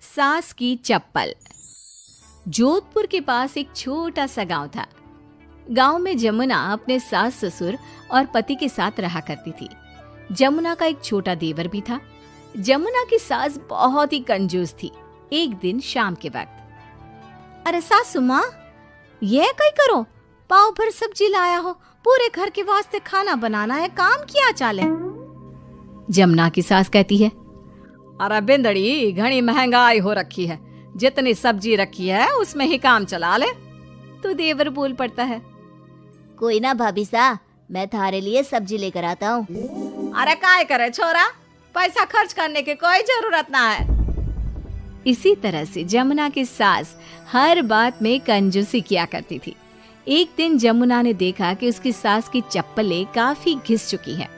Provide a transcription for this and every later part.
सास की चप्पल। जोधपुर के पास एक छोटा सा गांव था। गांव में जमुना अपने सास ससुर और पति के साथ रहा करती थी। जमुना का एक छोटा देवर भी था। जमुना की सास बहुत ही कंजूस थी। एक दिन शाम के वक्त, अरे सासू माँ, ये कहीं करो, पाव भर सब्जी लाया हो, पूरे घर के वास्ते खाना बनाना है, काम किया चाले। जमुना की सास कहती है, अरे बिंदड़ी, घनी महंगाई हो रखी है, जितनी सब्जी रखी है उसमें ही काम चला ले। तो देवर बोल पड़ता है, कोई ना भाभी सा, मैं थारे लिए सब्जी लेकर आता हूँ। अरे काय करे छोरा, पैसा खर्च करने की कोई जरूरत ना है। इसी तरह से जमुना की सास हर बात में कंजूसी किया करती थी। एक दिन जमुना ने देखा कि उसकी सास की चप्पलें काफी घिस चुकी हैं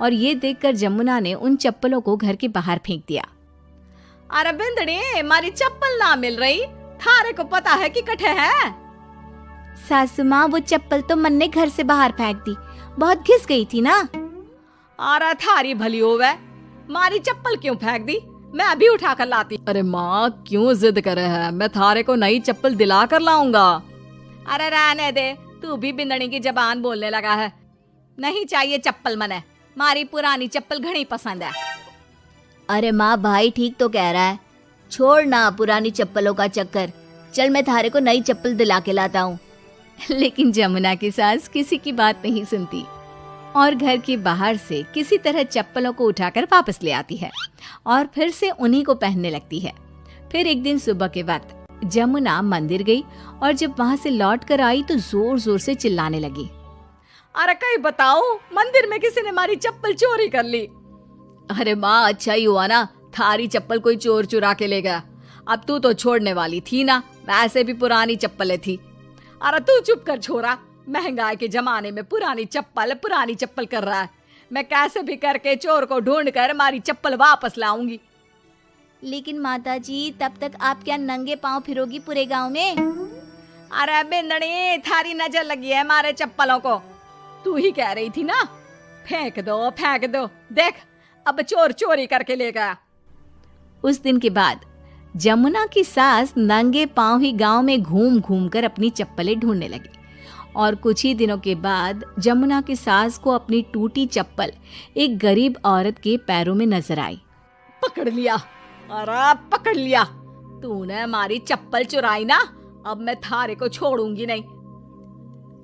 और ये देखकर जमुना ने उन चप्पलों को घर के बाहर फेंक दिया। अरे बिंदड़ी, मारी चप्पल ना मिल रही, थारे को पता है कि कठे है। सासू माँ, वो चप्पल तो मन ने घर से बाहर फेंक दी, बहुत घिस गई थी ना। अरे थारी भली होवे, मारी चप्पल क्यों फेंक दी, मैं अभी उठा कर लाती। अरे माँ, क्यों जिद करे है, मैं थारे को नई चप्पल दिला कर लाऊंगा। अरे रहने दे, तू भी बिंदड़ी की जबान बोलने लगा है। नहीं चाहिए चप्पल मने, मारी पुरानी चप्पल घनी पसंद है। अरे माँ, भाई ठीक तो कह रहा है, छोड़ ना पुरानी चप्पलों का चक्कर, चल मैं थारे को नई चप्पल दिला के लाता हूँ। लेकिन जमुना की सास किसी की बात नहीं सुनती और घर के बाहर से किसी तरह चप्पलों को उठाकर वापस ले आती है और फिर से उन्हीं को पहनने लगती है। फिर एक दिन सुबह के वक्त जमुना मंदिर गई और जब वहां से लौट कर आई तो जोर जोर से चिल्लाने लगी, अरे कहीं बताओ, मंदिर में किसी ने हमारी चप्पल चोरी कर ली। अरे माँ, अच्छा ही हुआ ना, थारी चप्पल कोई चोर चुरा के ले गया। अब तू तो छोड़ने वाली थी ना, वैसे भी पुरानी चप्पलें थी। अरे तू चुप कर छोरा, महंगाई के जमाने में पुरानी चप्पल कर रहा है। मैं कैसे भी करके चोर को ढूंढ कर हमारी चप्पल वापस लाऊंगी। लेकिन माता जी, तब तक आप क्या नंगे पांव फिरोगी पूरे गांव में? अरे बिंदड़ी, थारी नजर लगी है हमारे चप्पलों को, तू ही कह रही थी ना, फेंक दो, देख अब चोर चोरी करके ले गया। उस दिन के बाद जमुना की सास नंगे पांव ही गांव में घूम घूम कर अपनी चप्पलें ढूंढने लगी और कुछ ही दिनों के बाद जमुना की सास को अपनी टूटी चप्पल एक गरीब औरत के पैरों में नजर आई। पकड़ लिया, अरे पकड़ लिया, तूने हमारी चप्पल चुराई ना, अब मैं थारे को छोड़ूंगी नहीं।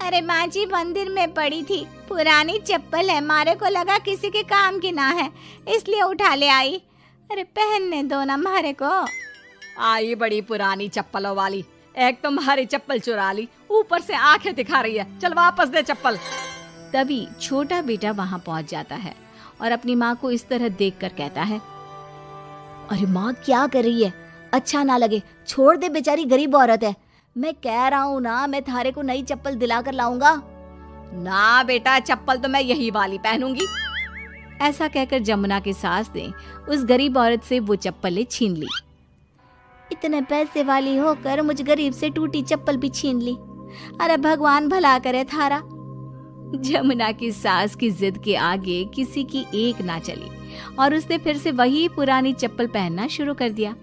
अरे माँ जी, मंदिर में पड़ी थी, पुरानी चप्पल है, मारे को लगा किसी के काम की ना है, इसलिए उठा ले आई। अरे पहनने दो ना मारे को। आई बड़ी पुरानी चप्पलों वाली, एक तो हमारी चप्पल चुरा ली, ऊपर से आंखें दिखा रही है, चल वापस दे चप्पल। तभी छोटा बेटा वहां पहुंच जाता है और अपनी माँ को इस तरह देखकर कहता है, अरे माँ, क्या कर रही है, अच्छा ना लगे, छोड़ दे, बेचारी गरीब औरत है। मैं कह रहा हूँ ना, मैं थारे को नई चप्पल दिला कर लाऊंगा। ना बेटा, चप्पल तो मैं यही वाली पहनूंगी। ऐसा कहकर जमुना की सास ने उस गरीब औरत से वो चप्पलें छीन ली। इतने पैसे वाली होकर मुझ गरीब से टूटी चप्पल भी छीन ली। अरे भगवान भला करे थारा। जमुना की सास की जिद के आगे किसी की एक ना चली और उसने फिर से वही पुरानी चप्पल पहनना शुरू कर दिया।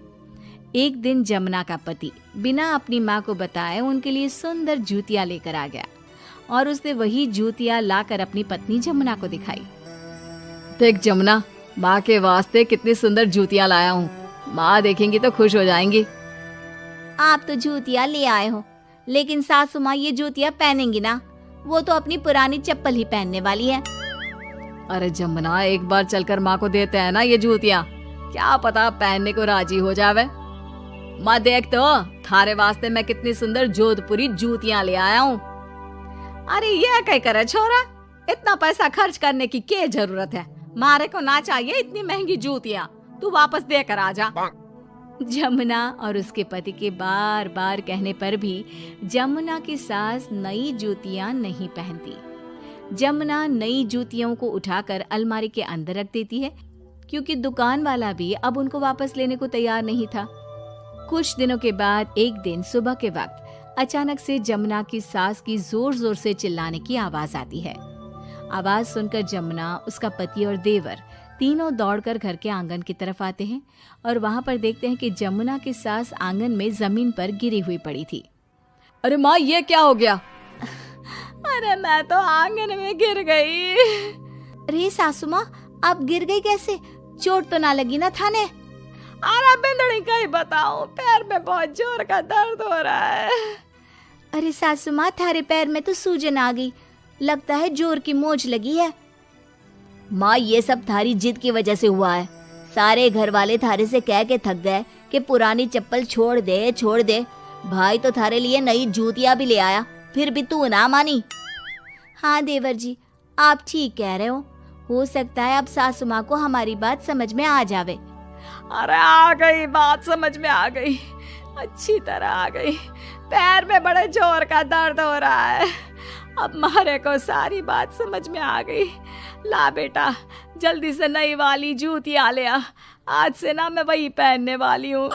एक दिन जमुना का पति बिना अपनी माँ को बताए उनके लिए सुंदर जूतियां लेकर आ गया और उसने वही जूतियां लाकर अपनी पत्नी जमुना को दिखाई। देख जमुना, माँ के वास्ते कितनी सुंदर जूतियां लाया हूँ, माँ देखेंगी तो खुश हो जाएंगी। आप तो जूतियां ले आए हो, लेकिन सासू माँ ये जूतियां पहनेंगी ना, वो तो अपनी पुरानी चप्पल ही पहनने वाली है। अरे जमुना, एक बार चलकर माँ को देते हैं ना ये जूतियां, क्या पता पहनने को राजी हो जावे। माँ देख तो, थारे वास्ते मैं कितनी सुंदर जोधपुरी जूतियां ले आया हूँ। अरे ये क्या करे छोरा, इतना पैसा खर्च करने की क्या जरूरत है, मारे को ना चाहिए इतनी महंगी जूतियां, तू वापस देकर आ जा। जमुना और उसके पति के बार बार कहने पर भी जमुना की सास नई जूतियां नहीं पहनती। जमुना नई जूतियों को उठाकर अलमारी के अंदर रख देती है क्योंकि दुकान वाला भी अब उनको वापस लेने को तैयार नहीं था। कुछ दिनों के बाद एक दिन सुबह के वक्त अचानक से जमुना की सास की जोर जोर से चिल्लाने की आवाज आती है। आवाज सुनकर जमुना, उसका पति और देवर तीनों दौड़कर घर के आंगन की तरफ आते हैं और वहां पर देखते हैं कि जमुना की सास आंगन में जमीन पर गिरी हुई पड़ी थी। अरे माँ, ये क्या हो गया? अरे मैं तो आंगन में गिर गई। अरे सासू माँ, आप गिर गई कैसे? चोट तो ना लगी ना थाने? अरे बिंदड़ी कहीं बताओ, पैर में बहुत जोर का दर्द हो रहा है। अरे सासू माँ, थारे पैर में तो सूजन आ गई, लगता है जोर की मोच लगी है। माँ, ये सब थारी जिद की वजह से हुआ है। सारे घर वाले थारे से कह के थक गए कि पुरानी चप्पल छोड़ दे छोड़ दे। भाई तो थारे लिए नई जूतियां भी ले आया, फिर भी तू ना मानी। हाँ देवर जी, आप ठीक कह रहे हो सकता है अब सासू माँ को हमारी बात समझ में आ जावे। अरे आ गई, बात समझ में आ गई, अच्छी तरह आ गई। पैर में बड़े जोर का दर्द हो रहा है। अब मारे को सारी बात समझ में आ गई। ला बेटा, जल्दी से नई वाली जूतियां ले आ। आज से ना मैं वही पहनने वाली हूँ।